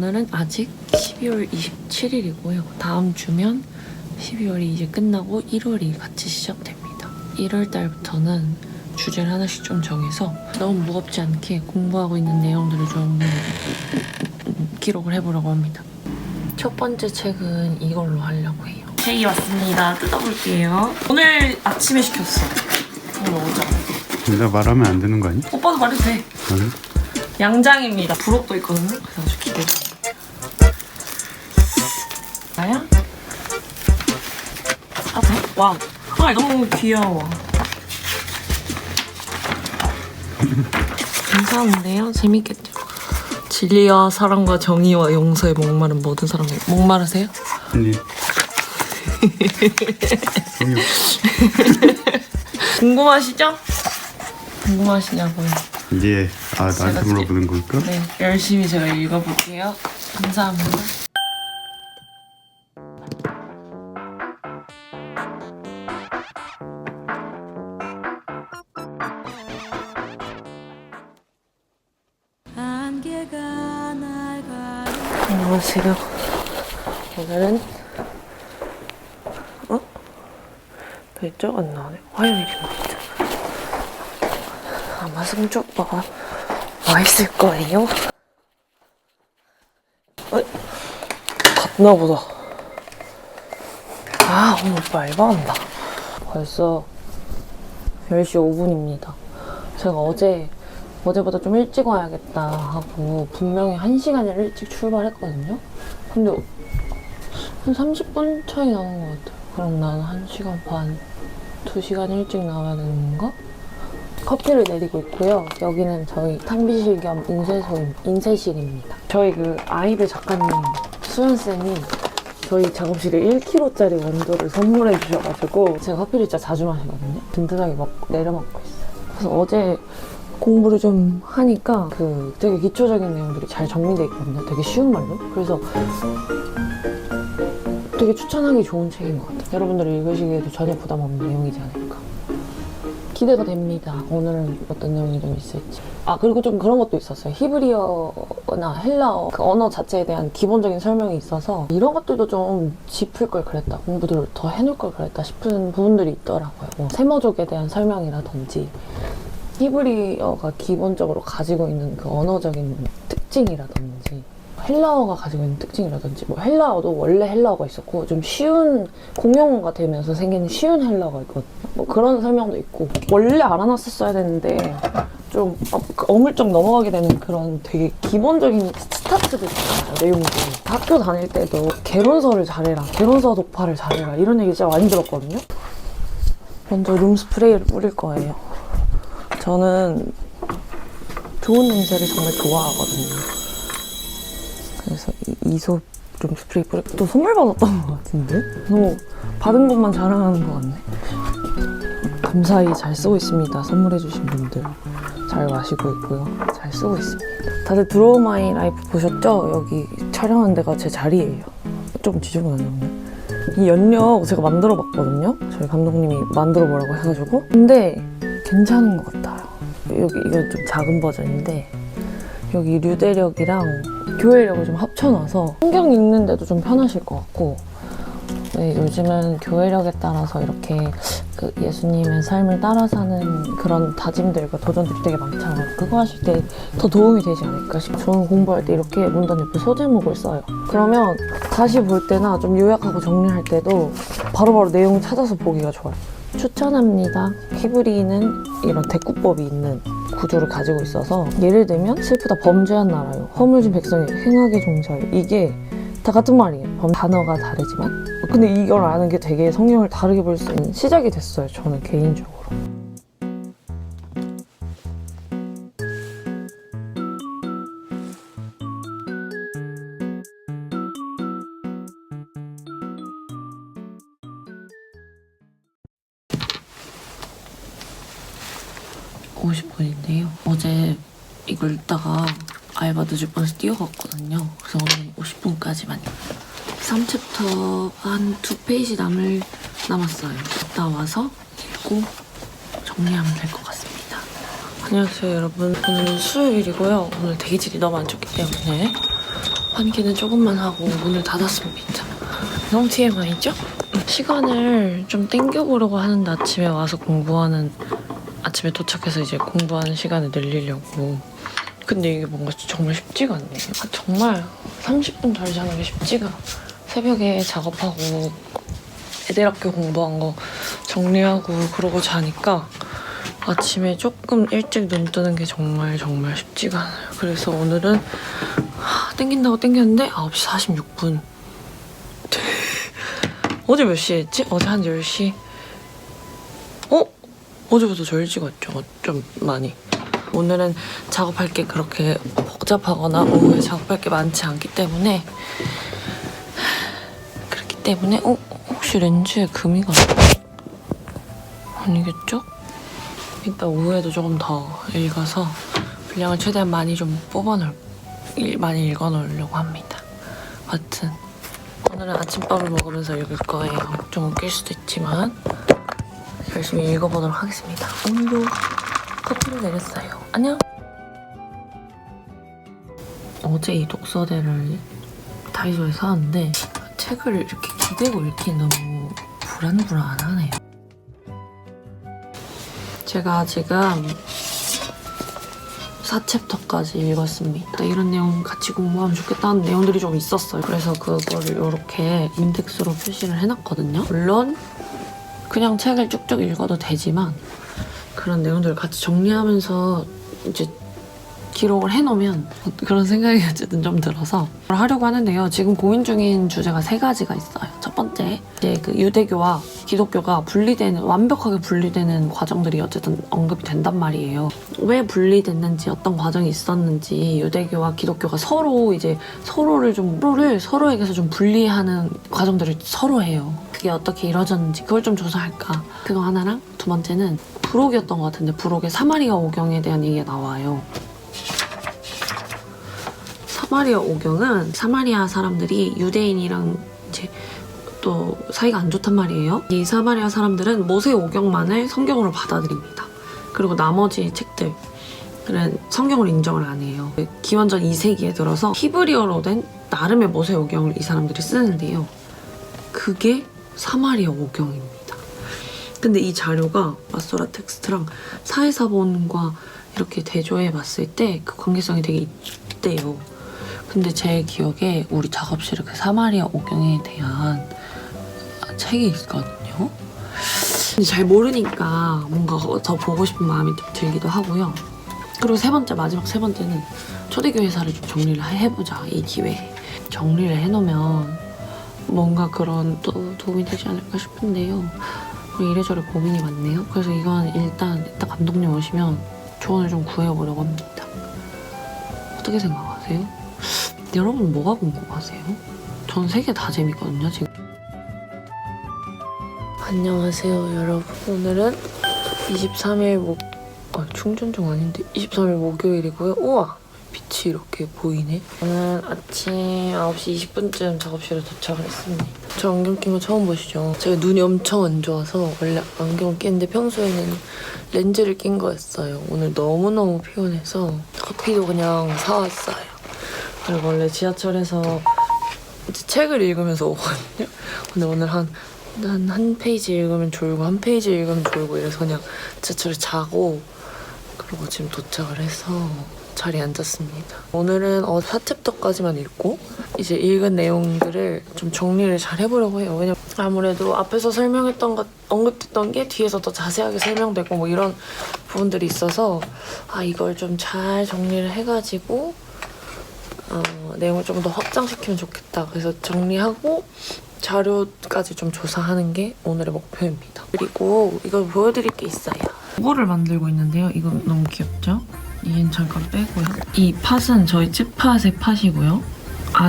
오늘은 아직 12월 27일이고요. 다음 주면 12월이 이제 끝나고 1월이 같이 시작됩니다. 1월 달부터는 주제를 하나씩 좀 정해서 너무 무겁지 않게 공부하고 있는 내용들을 좀 기록을 해보려고 합니다. 첫 번째 책은 이걸로 하려고 해요. 책이 왔습니다. 뜯어볼게요. 오늘 아침에 시켰어. 오늘 오전. 내가 말하면 안 되는 거 아니야? 오빠도 말해도 돼. 양장입니다. 부록도 있거든요. 그래서 아주 기대돼. 나야? 아, 와. 아, 너무 귀여워. 괜찮은데요? 재밌겠죠? 진리와 사랑과 정의와 용서에 목마른 모든 사람들. 목마르세요? 아니. 궁금하시죠? 궁금하시냐고요? 예. 아, 나한테 물어보는 걸까? 네, 열심히 제가 읽어볼게요. 감사합니다. 안녕하세요. 오늘은 별적 안 나오네. 화요일입니다. 아마 승조오빠가 와 있을 거예요. 갔나보다. 아, 오늘 오빠 알바한다. 벌써 10시 5분입니다. 제가 어제보다 좀 일찍 와야겠다 하고 분명히 1시간을 일찍 출발했거든요. 근데 한 30분 차이 나는 것 같아요. 그럼 나는 1시간 반, 2시간 일찍 나와야 되는 건가? 커피를 내리고 있고요. 여기는 저희 탕비실 겸 인쇄실입니다. 저희 그 아이배 작가님 수연쌤이 저희 작업실에 1kg짜리 원두를 선물해 주셔가지고 제가 커피를 진짜 자주 마시거든요. 든든하게 내려 먹고 있어요. 그래서 어제 공부를 좀 하니까 되게 기초적인 내용들이 잘 정리되어 있거든요. 되게 쉬운 말로. 그래서 되게 추천하기 좋은 책인 것 같아요. 여러분들이 읽으시기에도 전혀 부담 없는 내용이지 않을까. 기대가 됩니다. 오늘은 어떤 내용이 좀 있을지. 아, 그리고 좀 그런 것도 있었어요. 히브리어나 헬라어 그 언어 자체에 대한 기본적인 설명이 있어서 이런 것들도 좀 짚을 걸 그랬다. 공부를 더 해놓을 걸 그랬다 싶은 부분들이 있더라고요. 뭐 세머족에 대한 설명이라든지 히브리어가 기본적으로 가지고 있는 그 언어적인 특징이라든지 헬라어가 가지고 있는 특징이라든지 뭐 헬라어도 원래 헬라어가 있었고 좀 쉬운 공용어가 되면서 생기는 쉬운 헬라어가 있거든요. 뭐 그런 설명도 있고 원래 알아놨었어야 되는데 좀 어물쩍 넘어가게 되는 그런 되게 기본적인 스타트들 있잖아요. 내용들이. 학교 다닐 때도 개론서를 잘해라, 개론서 독파를 잘해라 이런 얘기 진짜 많이 들었거든요. 먼저 룸스프레이를 뿌릴 거예요. 저는 좋은 냄새를 정말 좋아하거든요. 그래서 이솝 좀 스프레이 뿌리고 또 선물 받았던 것 같은데? 너무 받은 것만 자랑하는 것 같네. 감사히 잘 쓰고 있습니다. 선물해주신 분들 잘 마시고 있고요. 잘 쓰고 있습니다. 다들 드로우 마이 라이프 보셨죠? 여기 촬영한 데가 제 자리예요. 좀 지저분하네. 이 연력 제가 만들어 봤거든요. 저희 감독님이 만들어 보라고 해가지고. 근데 괜찮은 것 같아요. 이건 좀 작은 버전인데 여기 류대력이랑 교회력을 좀 합쳐놔서 성경 읽는데도 좀 편하실 것 같고 네, 요즘은 교회력에 따라서 이렇게 그 예수님의 삶을 따라 사는 그런 다짐들과 도전들이 되게 많잖아요. 그거 하실 때 더 도움이 되지 않을까 싶어요. 저는 공부할 때 이렇게 문단 옆에 소제목을 써요. 그러면 다시 볼 때나 좀 요약하고 정리할 때도 바로바로 내용 찾아서 보기가 좋아요. 추천합니다. 히브리는 이런 대꾸법이 있는 구조를 가지고 있어서 예를 들면 슬프다 범죄한 나라요, 허물진 백성의 행하게 종자요, 이게 다 같은 말이에요. 단어가 다르지만 근데 이걸 아는 게 되게 성경을 다르게 볼 수 있는 시작이 됐어요. 저는 개인적으로. (50분인데요) 어제 이걸 읽다가 알바 늦을 뻔해서 뛰어갔거든요. 그래서 오늘 50분까지만 3챕터 한 2페이지 남았어요. 이따 와서 읽고 정리하면 될 것 같습니다. 안녕하세요 여러분. 오늘은 수요일이고요. 오늘 대기질이 너무 안 좋기 때문에 환기는 조금만 하고 문을 닫았습니다. 너무 TMI죠? 시간을 좀 땡겨보려고 하는데 아침에 도착해서 이제 공부하는 시간을 늘리려고. 근데 이게 뭔가 정말 쉽지가 않네요. 정말 30분 덜 자는 게 쉽지가. 새벽에 작업하고 애들 학교 공부한 거 정리하고 그러고 자니까 아침에 조금 일찍 눈 뜨는 게 정말 쉽지가 않아요. 그래서 오늘은 땡긴다고 땡겼는데 9시 46분. 어제 몇 시에 했지? 어제 한 10시? 어제보다 저 일찍 왔죠. 좀 많이. 오늘은 작업할 게 그렇게 복잡하거나 오후에 작업할 게 많지 않기 때문에 혹시 렌즈에 금이가 아니겠죠? 이따 오후에도 조금 더 읽어서 분량을 최대한 많이 읽어놓으려고 합니다. 아무튼 오늘은 아침밥을 먹으면서 읽을 거예요. 좀 웃길 수도 있지만 열심히 읽어보도록 하겠습니다. 오늘도 커피를 내렸어요. 안녕! 어제 이 독서대를 다이소에 사왔는데 책을 이렇게 기대고 읽기엔 너무 불안하네요. 제가 지금 4챕터까지 읽었습니다. 이런 내용 같이 공부하면 좋겠다는 내용들이 좀 있었어요. 그래서 그거를 이렇게 인덱스로 표시를 해놨거든요. 물론 그냥 책을 쭉쭉 읽어도 되지만 그런 내용들을 같이 정리하면서 이제 기록을 해놓으면 그런 생각이 어쨌든 좀 들어서 그걸 하려고 하는데요. 지금 고민 중인 주제가 3가지가 있어요. 첫 번째, 이제 그 유대교와 기독교가 완벽하게 분리되는 과정들이 어쨌든 언급이 된단 말이에요. 왜 분리됐는지, 어떤 과정이 있었는지, 유대교와 기독교가 서로에게서 좀 분리하는 과정들을 서로 해요. 그게 어떻게 이루어졌는지 그걸 좀 조사할까. 그거 하나랑 두 번째는 부록이었던 것 같은데 부록의 사마리아 오경에 대한 얘기가 나와요. 사마리아 오경은 사마리아 사람들이 유대인이랑 이제 또 사이가 안 좋단 말이에요. 이 사마리아 사람들은 모세 오경만을 성경으로 받아들입니다. 그리고 나머지 책들은 성경을 인정을 안 해요. 기원전 2세기에 들어서 히브리어로 된 나름의 모세 오경을 이 사람들이 쓰는데요. 그게 사마리아 오경입니다. 근데 이 자료가 마소라 텍스트랑 사회사본과 이렇게 대조해 봤을 때 그 관계성이 되게 있대요. 근데 제 기억에 우리 작업실에 그 사마리아 오경에 대한 책이 있거든요. 근데 잘 모르니까 뭔가 더 보고 싶은 마음이 좀 들기도 하고요. 그리고 마지막 세 번째는 초대교회 회사를 좀 정리를 해보자, 이 기회에. 정리를 해놓으면 뭔가 그런 또 도움이 되지 않을까 싶은데요. 이래저래 고민이 많네요. 그래서 이건 일단 이따 감독님 오시면 조언을 좀 구해보려고 합니다. 어떻게 생각하세요? 여러분 뭐가 궁금하세요? 전 3개 다 재밌거든요, 지금. 안녕하세요, 여러분. 오늘은 23일 충전 중 아닌데 23일 목요일이고요. 우와! 빛이 이렇게 보이네. 오늘 아침 9시 20분쯤 작업실에 도착을 했습니다. 저 안경 낀 거 처음 보시죠? 제가 눈이 엄청 안 좋아서 원래 안경을 끼는데 평소에는 렌즈를 낀 거였어요. 오늘 너무너무 피곤해서 커피도 그냥 사왔어요. 그리고 원래 지하철에서 이제 책을 읽으면서 오거든요. 근데 오늘 한 페이지 읽으면 졸고 한 페이지 읽으면 졸고 이래서 그냥 지하철에 자고 그리고 지금 도착을 해서 자리에 앉았습니다. 오늘은 4챕터까지만 읽고 이제 읽은 내용들을 좀 정리를 잘 해보려고 해요. 왜냐면 아무래도 앞에서 언급했던 게 뒤에서 더 자세하게 설명되고 뭐 이런 부분들이 있어서 이걸 좀 잘 정리를 해가지고 내용을 좀 더 확장시키면 좋겠다. 그래서 정리하고 자료까지 좀 조사하는 게 오늘의 목표입니다. 그리고 이걸 보여드릴 게 있어요. 로고를 만들고 있는데요. 이거 너무 귀엽죠? 얘는 잠깐 빼고요. 이 팥은 저희 찌팥의 팥이고요.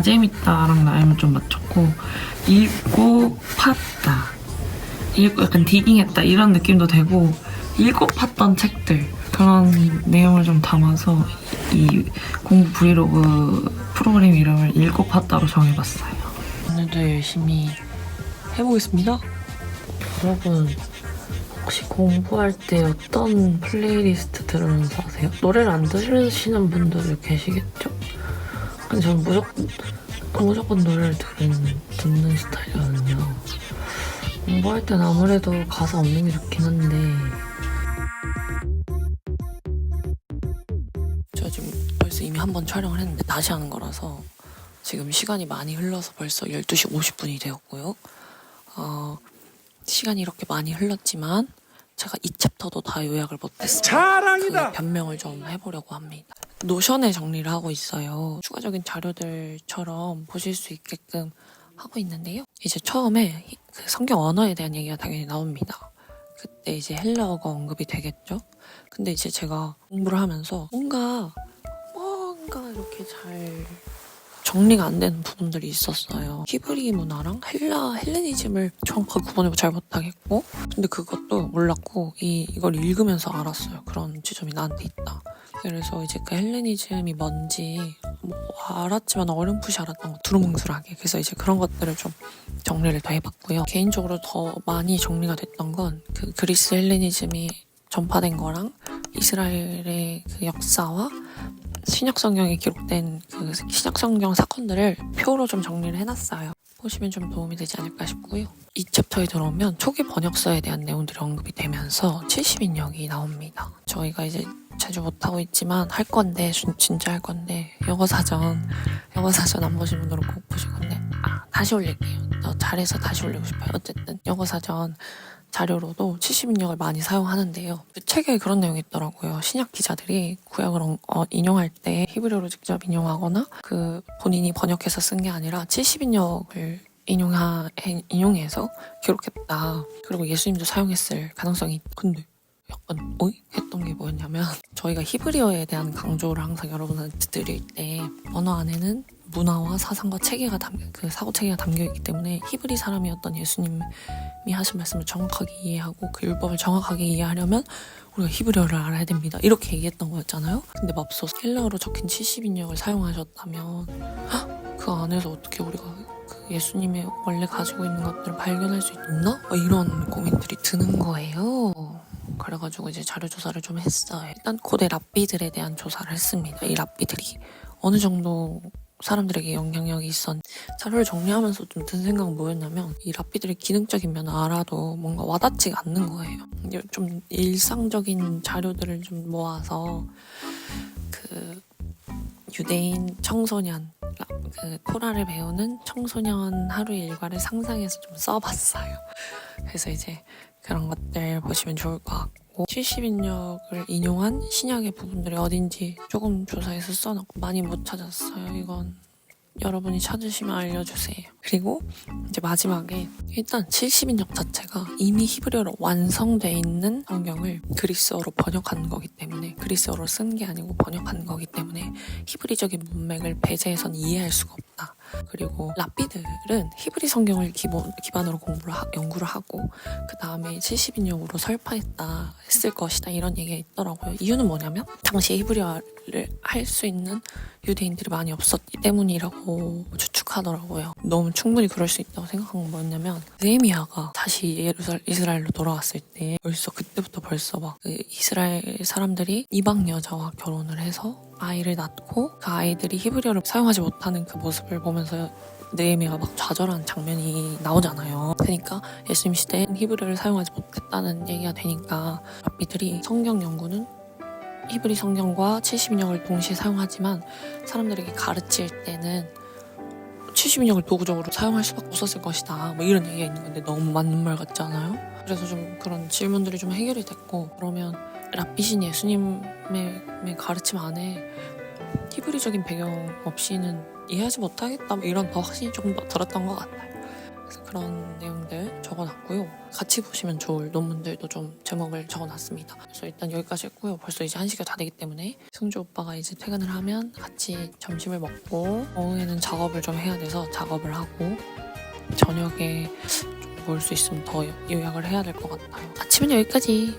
재밌다랑 라임을 좀 맞췄고 읽고 팠다. 읽고 약간 디깅했다 이런 느낌도 되고 읽고 팠던 책들 그런 내용을 좀 담아서 이 공부 브이로그 프로그램 이름을 읽고 팠다로 정해봤어요. 오늘도 열심히 해보겠습니다. 여러분 혹시 공부할 때 어떤 플레이리스트 들으면서 하세요? 노래를 안 들으시는 분들도 계시겠죠? 근데 저는 무조건 무조건 노래를 듣는 스타일이거든요. 공부할 땐 아무래도 가사 없는 게 좋긴 한데 저 지금 벌써 이미 한 번 촬영을 했는데 다시 하는 거라서 지금 시간이 많이 흘러서 벌써 12시 50분이 되었고요. 시간이 이렇게 많이 흘렀지만 제가 이 챕터도 다 요약을 못했어요. 자랑이다! 그 변명을 좀 해보려고 합니다. 노션에 정리를 하고 있어요. 추가적인 자료들처럼 보실 수 있게끔 하고 있는데요. 이제 처음에 그 성경 언어에 대한 얘기가 당연히 나옵니다. 그때 이제 헬라어가 언급이 되겠죠. 근데 이제 제가 공부를 하면서 뭔가 이렇게 잘 정리가 안 되는 부분들이 있었어요. 히브리 문화랑 헬레니즘을 정확하게 구분을 잘 못하겠고, 근데 그것도 몰랐고 이걸 읽으면서 알았어요. 그런 지점이 나한테 있다. 그래서 이제 그 헬레니즘이 뭔지 알았지만 어렴풋이 알았던 거 두루뭉술하게. 그래서 이제 그런 것들을 좀 정리를 더 해봤고요. 개인적으로 더 많이 정리가 됐던 건 그 그리스 헬레니즘이 전파된 거랑 이스라엘의 그 역사와 신약성경에 기록된 그 신약성경 사건들을 표로 좀 정리를 해놨어요. 보시면 좀 도움이 되지 않을까 싶고요. 이 챕터에 들어오면 초기 번역서에 대한 내용들이 언급이 되면서 70인역이 나옵니다. 저희가 이제 자주 못하고 있지만 할 건데, 진짜 할 건데, 영어 사전 안 보신 분들은 꼭 보실 건데, 다시 올릴게요. 잘해서 다시 올리고 싶어요. 어쨌든 영어 사전 자료로도 70인역을 많이 사용하는데요. 그 책에 그런 내용이 있더라고요. 신약 기자들이 구약을 인용할 때 히브리어로 직접 인용하거나 그 본인이 번역해서 쓴 게 아니라 70인역을 인용해서 기록했다. 그리고 예수님도 사용했을 가능성이 있다. 근데 약간 했던 게 뭐였냐면 저희가 히브리어에 대한 강조를 항상 여러분한테 드릴 때 언어 안에는 문화와 사상과 체계가 그 사고 체계가 담겨 있기 때문에 히브리 사람이었던 예수님이 하신 말씀을 정확하게 이해하고 그 율법을 정확하게 이해하려면 우리가 히브리어를 알아야 됩니다. 이렇게 얘기했던 거였잖아요. 근데 맙소사 헬라어로 적힌 70인역을 사용하셨다면 그 안에서 어떻게 우리가 그 예수님의 원래 가지고 있는 것들을 발견할 수 있나? 이런 고민들이 드는 거예요. 그래가지고 이제 자료 조사를 좀 했어요. 일단 고대 랍비들에 대한 조사를 했습니다. 이 랍비들이 어느 정도 사람들에게 영향력이 있었는지 자료를 정리하면서 좀 든 생각은 뭐였냐면 이 랍비들의 기능적인 면을 알아도 뭔가 와닿지가 않는 거예요. 좀 일상적인 자료들을 좀 모아서 그 유대인 청소년 그 토라를 배우는 청소년 하루 일과를 상상해서 좀 써봤어요. 그래서 이제 그런 것들 보시면 좋을 것 같고 70인역을 인용한 신약의 부분들이 어딘지 조금 조사해서 써놓고 많이 못 찾았어요. 이건 여러분이 찾으시면 알려주세요. 그리고 이제 마지막에 일단 70인역 자체가 이미 히브리어로 완성돼 있는 성경을 그리스어로 번역한 거기 때문에 그리스어로 쓴 게 아니고 번역한 거기 때문에 히브리적인 문맥을 배제해선 이해할 수가 없다. 그리고 랍비들은 히브리 성경을 기반으로 연구를 하고 그 다음에 70인역으로 했을 것이다 이런 얘기가 있더라고요. 이유는 뭐냐면 당시 히브리어를 할 수 있는 유대인들이 많이 없었기 때문이라고 추측하더라고요. 너무 충분히 그럴 수 있다고 생각한 건 뭐였냐면 느헤미야가 다시 이스라엘로 돌아왔을 때 그때부터 막 그 이스라엘 사람들이 이방 여자와 결혼을 해서 아이를 낳고 그 아이들이 히브리어를 사용하지 못하는 그 모습을 보면서 느헤미야가 막 좌절한 장면이 나오잖아요. 그러니까 예수님 시대엔 히브리어를 사용하지 못했다는 얘기가 되니까 랍비들이 성경 연구는 히브리 성경과 70인역을 동시에 사용하지만 사람들에게 가르칠 때는 70인역을 도구적으로 사용할 수밖에 없었을 것이다. 이런 얘기가 있는 건데 너무 맞는 말 같지 않아요? 그래서 좀 그런 질문들이 좀 해결이 됐고 그러면 랍비신 예수님의 가르침 안에 히브리적인 배경 없이는 이해하지 못하겠다 이런 더 확신이 조금 더 들었던 것 같아요. 그래서 그런 내용들 적어놨고요. 같이 보시면 좋을 논문들도 좀 제목을 적어놨습니다. 그래서 일단 여기까지 했고요. 벌써 이제 1시가 다 되기 때문에 승주 오빠가 이제 퇴근을 하면 같이 점심을 먹고 오후에는 작업을 좀 해야 돼서 작업을 하고 저녁에 좀 볼 수 있으면 더 요약을 해야 될 것 같아요. 아침은 여기까지.